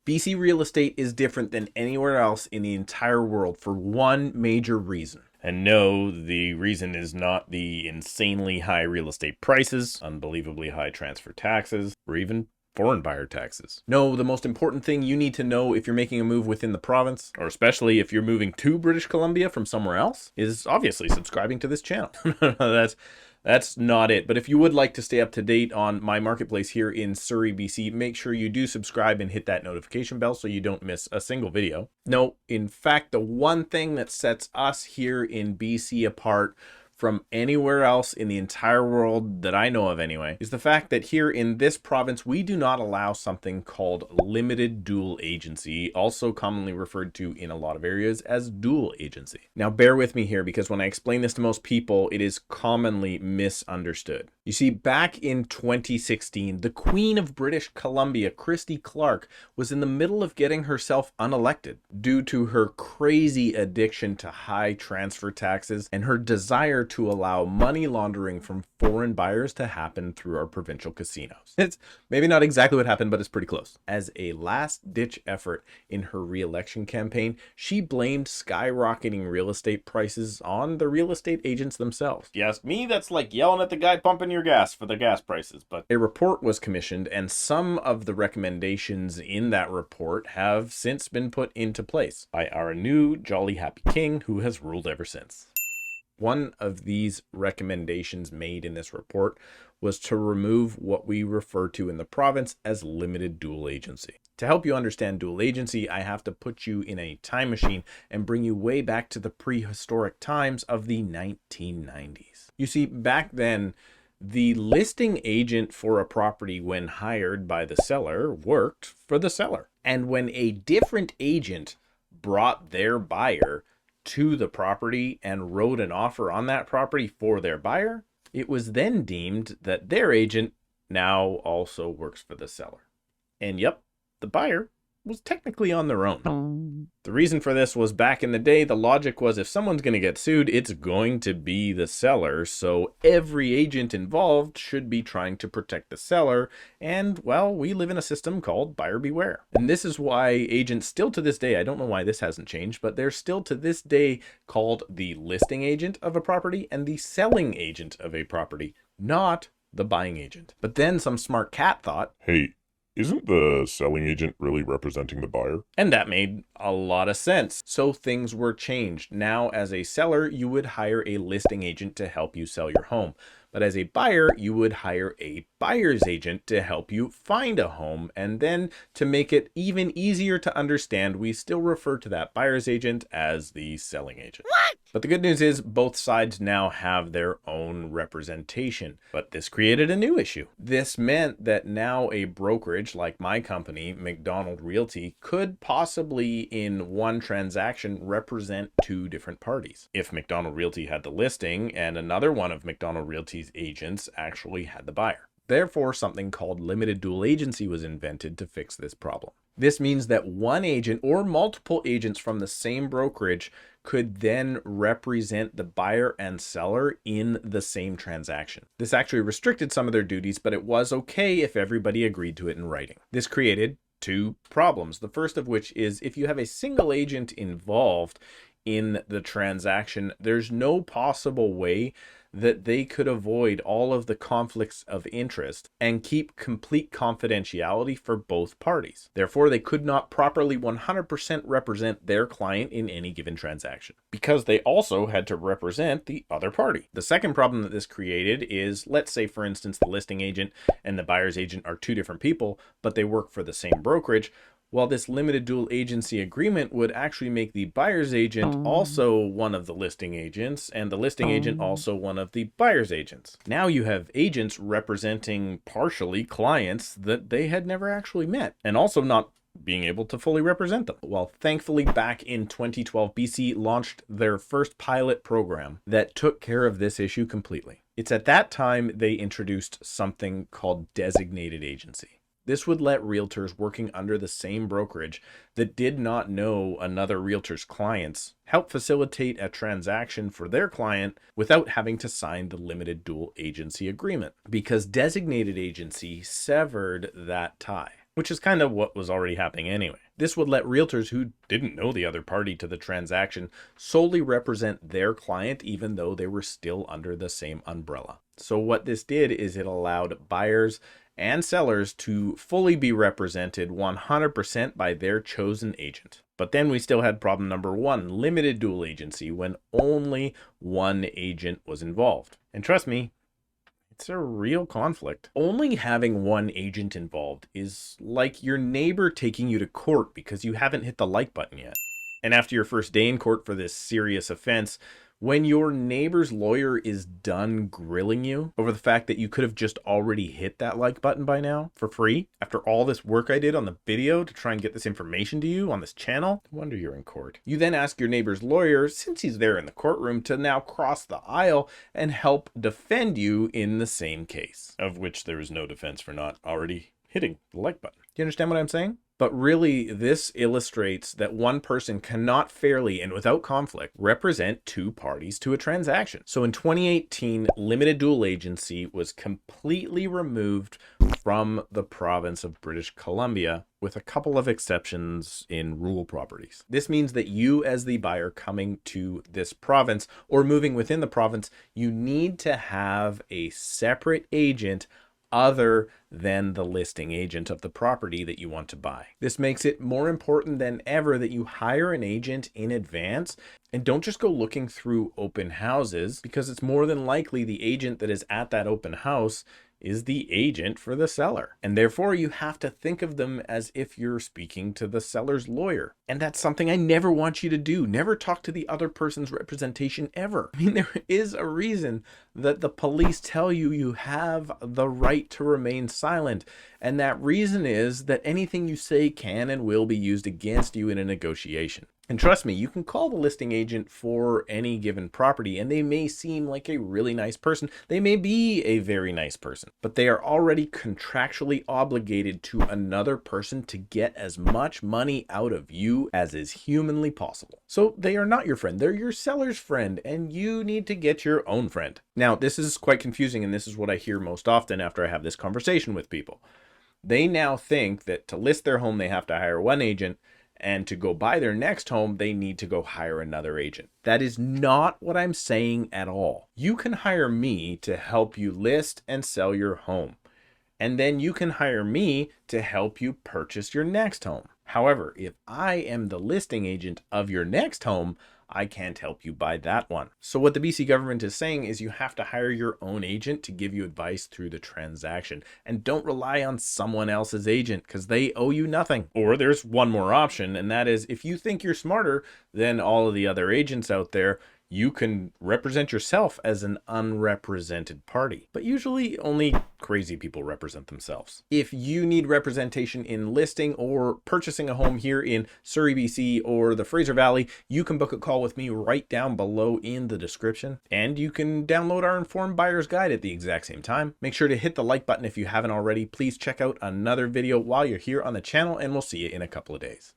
BC real estate is different than anywhere else in the entire world for one major reason. And no, the reason is not the insanely high real estate prices, unbelievably high transfer taxes, or even foreign buyer taxes. No, the most important thing you need to know if you're making a move within the province, or especially if you're moving to British Columbia from somewhere else, is obviously subscribing to this channel. That's not it. But if you would like to stay up to date on my marketplace here in Surrey, BC, make sure you do subscribe and hit that notification bell so you don't miss a single video. No, in fact, the one thing that sets us here in BC apart from anywhere else in the entire world that I know of anyway, is the fact that here in this province, we do not allow something called limited dual agency, also commonly referred to in a lot of areas as dual agency. Now, bear with me here because when I explain this to most people, it is commonly misunderstood. You see, back in 2016, the Queen of British Columbia, Christy Clark, was in the middle of getting herself unelected due to her crazy addiction to high transfer taxes and her desire to allow money laundering from foreign buyers to happen through our provincial casinos. It's maybe not exactly what happened, but it's pretty close. As a last-ditch effort in her re-election campaign, she blamed skyrocketing real estate prices on the real estate agents themselves. If you ask me, that's like yelling at the guy pumping your gas for the gas prices. But a report was commissioned, and some of the recommendations in that report have since been put into place by our new jolly happy king, who has ruled ever since. One of these recommendations made in this report was to remove what we refer to in the province as limited dual agency. To help you understand dual agency, I have to put you in a time machine and bring you way back to the prehistoric times of the 1990s. You see, back then, the listing agent for a property when hired by the seller worked for the seller. And when a different agent brought their buyer to the property and wrote an offer on that property for their buyer, it was then deemed that their agent now also works for the seller. And yep, the buyer was technically on their own. The reason for this was back in the day, the logic was if someone's going to get sued, it's going to be the seller. So every agent involved should be trying to protect the seller. And well, we live in a system called buyer beware. And this is why agents still to this day, I don't know why this hasn't changed, but they're still to this day called the listing agent of a property and the selling agent of a property, not the buying agent. But then some smart cat thought, hey, isn't the selling agent really representing the buyer? And that made a lot of sense. So things were changed. Now, as a seller, you would hire a listing agent to help you sell your home. But as a buyer, you would hire a buyer's agent to help you find a home. And then to make it even easier to understand, we still refer to that buyer's agent as the selling agent. What? But the good news is both sides now have their own representation. But this created a new issue. This meant that now a brokerage like my company, Macdonald Realty, could possibly in one transaction represent two different parties. If Macdonald Realty had the listing and another one of Macdonald Realty's agents actually had the buyer. Therefore, something called limited dual agency was invented to fix this problem. This means that one agent or multiple agents from the same brokerage could then represent the buyer and seller in the same transaction. This actually restricted some of their duties, but it was okay if everybody agreed to it in writing. This created two problems. The first of which is if you have a single agent involved in the transaction, there's no possible way that they could avoid all of the conflicts of interest and keep complete confidentiality for both parties. Therefore, they could not properly 100% represent their client in any given transaction because they also had to represent the other party. The second problem that this created is, let's say, for instance, the listing agent and the buyer's agent are two different people, but they work for the same brokerage. Well, this limited dual agency agreement would actually make the buyer's agent also one of the listing agents and the listing agent also one of the buyer's agents. Now you have agents representing partially clients that they had never actually met and also not being able to fully represent them. Well, thankfully, back in 2012, BC launched their first pilot program that took care of this issue completely. It's at that time they introduced something called designated agency. This would let realtors working under the same brokerage that did not know another realtor's clients help facilitate a transaction for their client without having to sign the limited dual agency agreement, because designated agency severed that tie. which is kind of what was already happening anyway. This would let realtors who didn't know the other party to the transaction solely represent their client even though they were still under the same umbrella. So what this did is it allowed buyers and sellers to fully be represented 100% by their chosen agent. But then we still had problem number one, limited dual agency, when only one agent was involved. And trust me, it's a real conflict. Only having one agent involved is like your neighbor taking you to court because you haven't hit the like button yet. And after your first day in court for this serious offense, when your neighbor's lawyer is done grilling you over the fact that you could have just already hit that like button by now for free, after all this work I did on the video to try and get this information to you on this channel, no wonder you're in court. You then ask your neighbor's lawyer, since he's there in the courtroom, to now cross the aisle and help defend you in the same case, of which there is no defense for not already hitting the like button. Do you understand what I'm saying? But really, this illustrates that one person cannot fairly and without conflict represent two parties to a transaction. So in 2018, limited dual agency was completely removed from the province of British Columbia, with a couple of exceptions in rural properties. This means that you, as the buyer coming to this province or moving within the province, you need to have a separate agent other than the listing agent of the property that you want to buy. This makes it more important than ever that you hire an agent in advance and don't just go looking through open houses, because it's more than likely the agent that is at that open house is the agent for the seller. And therefore you have to think of them as if you're speaking to the seller's lawyer. And that's something I never want you to do. Never talk to the other person's representation ever. I mean, there is a reason that the police tell you you have the right to remain silent. And that reason is that anything you say can and will be used against you in a negotiation. And trust me, you can call the listing agent for any given property and they may seem like a really nice person. They may be a very nice person, but they are already contractually obligated to another person to get as much money out of you as is humanly possible. So they are not your friend. They're your seller's friend, and you need to get your own friend. Now, this is quite confusing, and this is what I hear most often after I have this conversation with people. They now think that to list their home, they have to hire one agent, and to go buy their next home, they need to go hire another agent. That is not what I'm saying at all. You can hire me to help you list and sell your home. And then you can hire me to help you purchase your next home. However, if I am the listing agent of your next home, I can't help you buy that one. So what the BC government is saying is you have to hire your own agent to give you advice through the transaction. And don't rely on someone else's agent because they owe you nothing. Or there's one more option, and that is if you think you're smarter than all of the other agents out there, you can represent yourself as an unrepresented party. But usually only crazy people represent themselves. If you need representation in listing or purchasing a home here in Surrey, BC or the Fraser Valley, you can book a call with me right down below in the description. And you can download our Informed Buyer's Guide at the exact same time. Make sure to hit the like button if you haven't already. Please check out another video while you're here on the channel, and we'll see you in a couple of days.